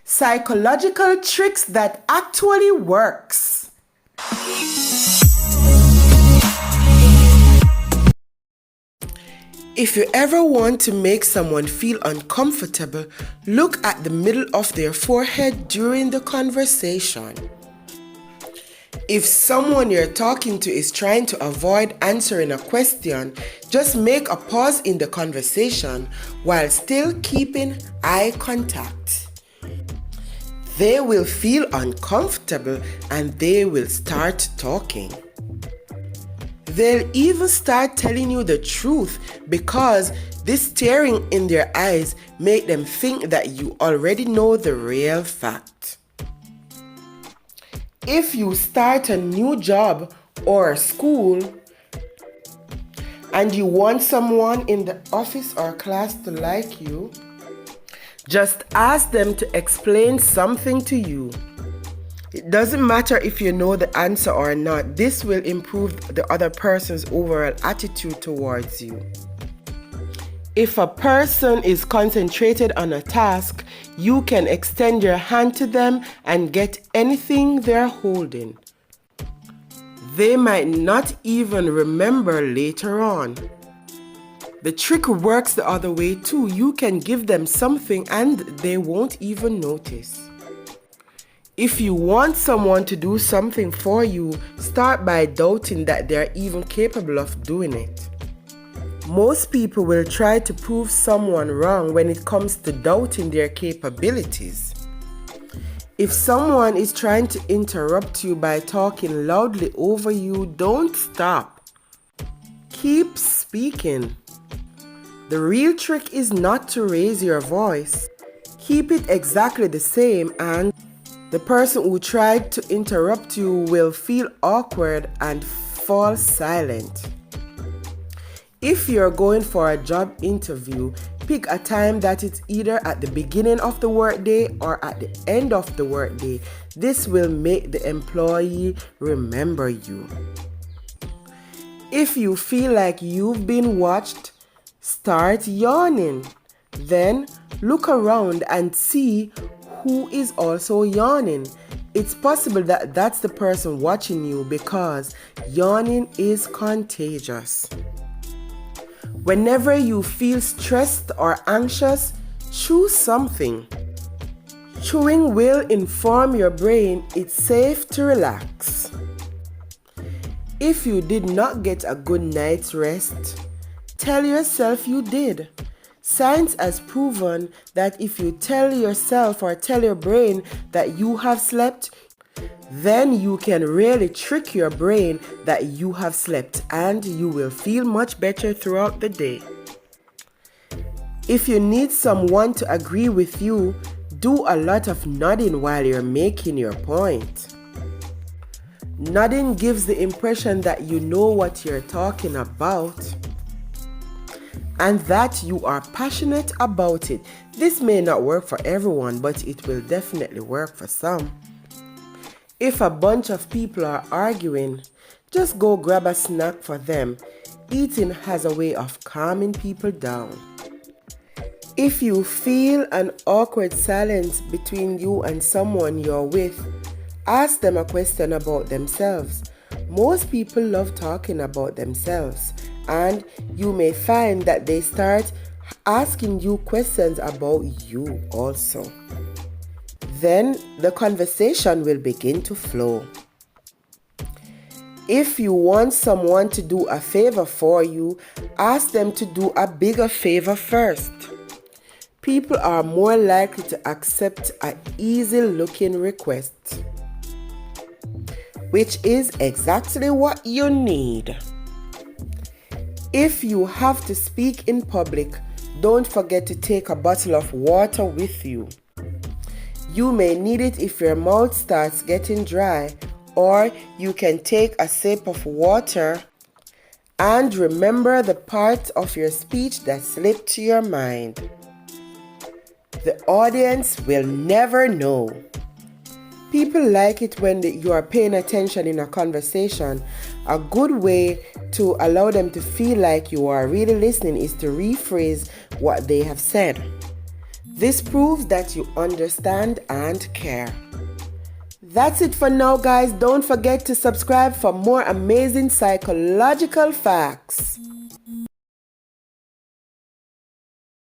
Psychological tricks that actually works. If you ever want to make someone feel uncomfortable, look at the middle of their forehead during the conversation. If someone you're talking to is trying to avoid answering a question, just make a pause in the conversation while still keeping eye contact. They will feel uncomfortable and they will start talking. They'll even start telling you the truth because this staring in their eyes make them think that you already know the real fact. If you start a new job or school and you want someone in the office or class to like you, just ask them to explain something to you. It doesn't matter if you know the answer or not. This will improve the other person's overall attitude towards you. If a person is concentrated on a task, you can extend your hand to them and get anything they're holding. They might not even remember later on. The trick works the other way too. You can give them something and they won't even notice. If you want someone to do something for you, start by doubting that they're even capable of doing it. Most people will try to prove someone wrong when it comes to doubting their capabilities. If someone is trying to interrupt you by talking loudly over you, don't stop. Keep speaking. The real trick is not to raise your voice. Keep it exactly the same and the person who tried to interrupt you will feel awkward and fall silent. If you're going for a job interview, pick a time that it's either at the beginning of the workday or at the end of the workday. This will make the employee remember you. If you feel like you've been watched, start yawning. Then look around and see who is also yawning. It's possible that that's the person watching you because yawning is contagious. Whenever you feel stressed or anxious, chew something. Chewing will inform your brain it's safe to relax. If you did not get a good night's rest, tell yourself you did. Science has proven that if you tell yourself or tell your brain that you have slept, then you can really trick your brain that you have slept and you will feel much better throughout the day. If you need someone to agree with you, do a lot of nodding while you're making your point. Nodding gives the impression that you know what you're talking about and that you are passionate about it. This may not work for everyone, but it will definitely work for some. If a bunch of people are arguing, just go grab a snack for them. Eating has a way of calming people down. If you feel an awkward silence between you and someone you're with, ask them a question about themselves. Most people love talking about themselves, and you may find that they start asking you questions about you also. Then the conversation will begin to flow. If you want someone to do a favor for you, ask them to do a bigger favor first. People are more likely to accept an easy-looking request, which is exactly what you need. If you have to speak in public, don't forget to take a bottle of water with you. You may need it if your mouth starts getting dry, or you can take a sip of water and remember the part of your speech that slipped to your mind. The audience will never know. People like it when you are paying attention in a conversation. A good way to allow them to feel like you are really listening is to rephrase what they have said. This proves that you understand and care. That's it for now, guys. Don't forget to subscribe for more amazing psychological facts.